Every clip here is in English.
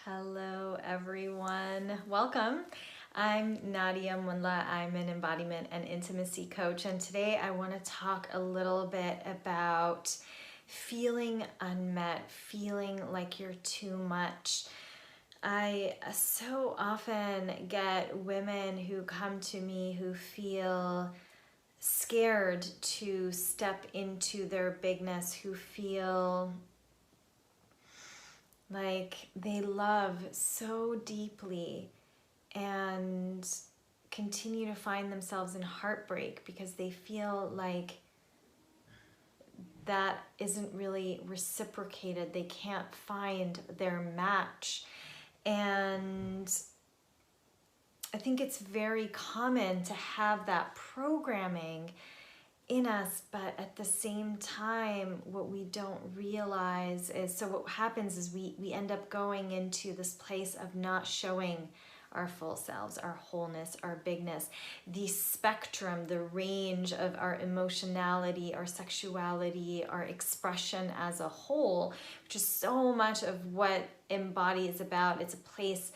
Hello everyone, welcome. I'm Nadia Munla. I'm an embodiment and intimacy coach, and today I want to talk a little bit about feeling unmet, feeling like you're too much. I so often get women who come to me who feel scared to step into their bigness, who feel like they love so deeply and continue to find themselves in heartbreak because they feel like that isn't really reciprocated. They can't find their match. And I think it's very common to have that programming in us, but at the same time, what we don't realize is, so what happens is we end up going into this place of not showing our full selves, our wholeness, our bigness, the spectrum, the range of our emotionality, our sexuality, our expression as a whole, which is so much of what Embody is about. It's a place,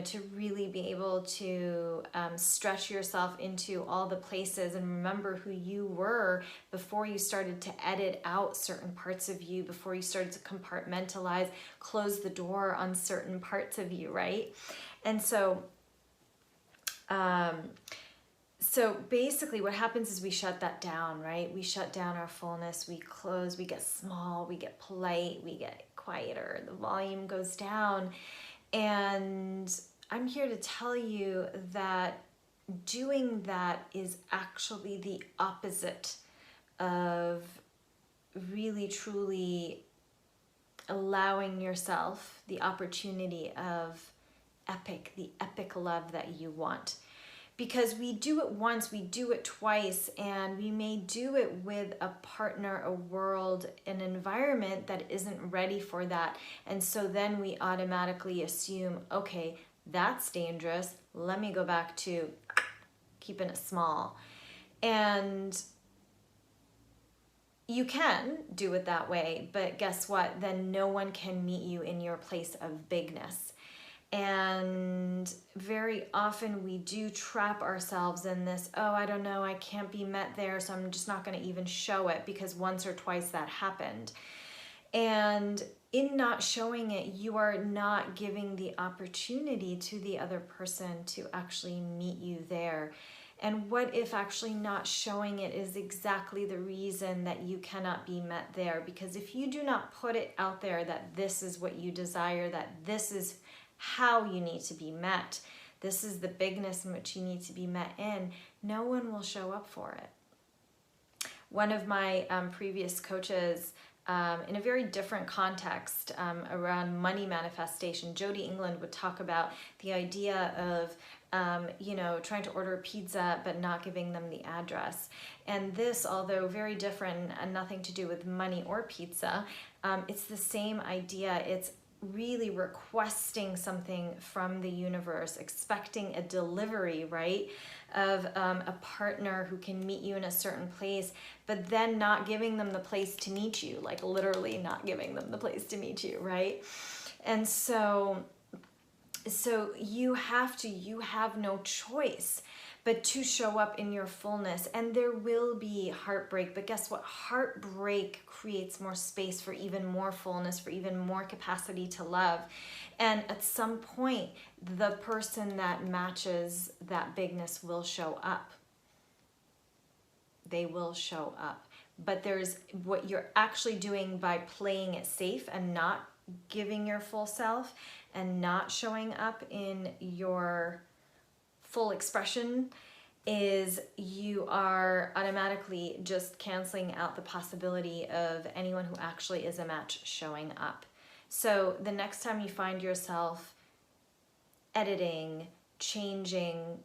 to really be able to stretch yourself into all the places and remember who you were before you started to edit out certain parts of you, before you started to compartmentalize, close the door on certain parts of you, right? And so basically what happens is we shut that down, right? We shut down our fullness, we close, we get small, we get polite, we get quieter, the volume goes down. And I'm here to tell you that doing that is actually the opposite of really truly allowing yourself the opportunity of the epic love that you want. Because we do it once, we do it twice, and we may do it with a partner, a world, an environment that isn't ready for that. And so then we automatically assume, okay, that's dangerous. Let me go back to keeping it small. And you can do it that way, but guess what? Then no one can meet you in your place of bigness. And very often we do trap ourselves in this, oh, I don't know, I can't be met there, so I'm just not going to even show it, because once or twice that happened. And in not showing it, you are not giving the opportunity to the other person to actually meet you there. And what if actually not showing it is exactly the reason that you cannot be met there? Because if you do not put it out there that this is what you desire, that this is how you need to be met, this is the bigness in which you need to be met in, no one will show up for it. One of my previous coaches, in a very different context around money manifestation, Jody England would talk about the idea of trying to order a pizza but not giving them the address. And this, although very different and nothing to do with money or pizza, it's the same idea. It's really requesting something from the universe, expecting a delivery, right, of a partner who can meet you in a certain place, but then not giving them the place to meet you, like literally not giving them the place to meet you, right? And so you have no choice but to show up in your fullness. And there will be heartbreak, but guess what? Heartbreak creates more space for even more fullness, for even more capacity to love. And at some point, the person that matches that bigness will show up. They will show up. But there's what you're actually doing by playing it safe and not giving your full self and not showing up in your full expression is you are automatically just canceling out the possibility of anyone who actually is a match showing up. So the next time you find yourself editing, changing,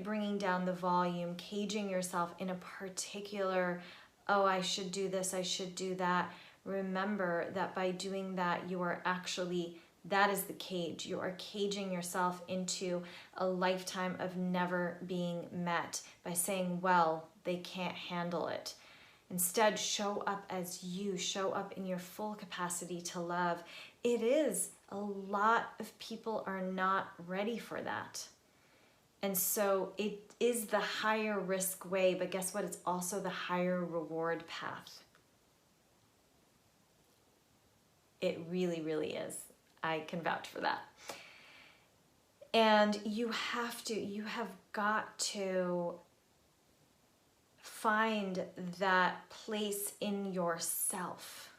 bringing down the volume, caging yourself in a particular, oh, I should do this, I should do that, remember that by doing that, you are actually, that is the cage. You are caging yourself into a lifetime of never being met by saying, well, they can't handle it. Instead, show up as you, show up in your full capacity to love. It is A lot of people are not ready for that. And so it is the higher risk way, but guess what? It's also the higher reward path. It really, really is. I can vouch for that. And you have got to find that place in yourself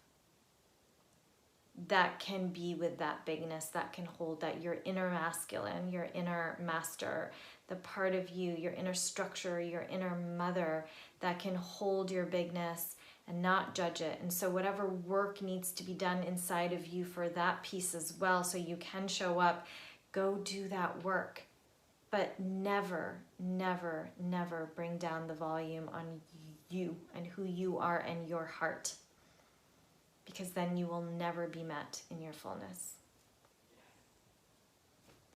that can be with that bigness, that can hold that, your inner masculine, your inner master, the part of you, your inner structure, your inner mother that can hold your bigness and not judge it. And so whatever work needs to be done inside of you for that piece as well, so you can show up, go do that work. But never, never, never bring down the volume on you and who you are and your heart, because then you will never be met in your fullness.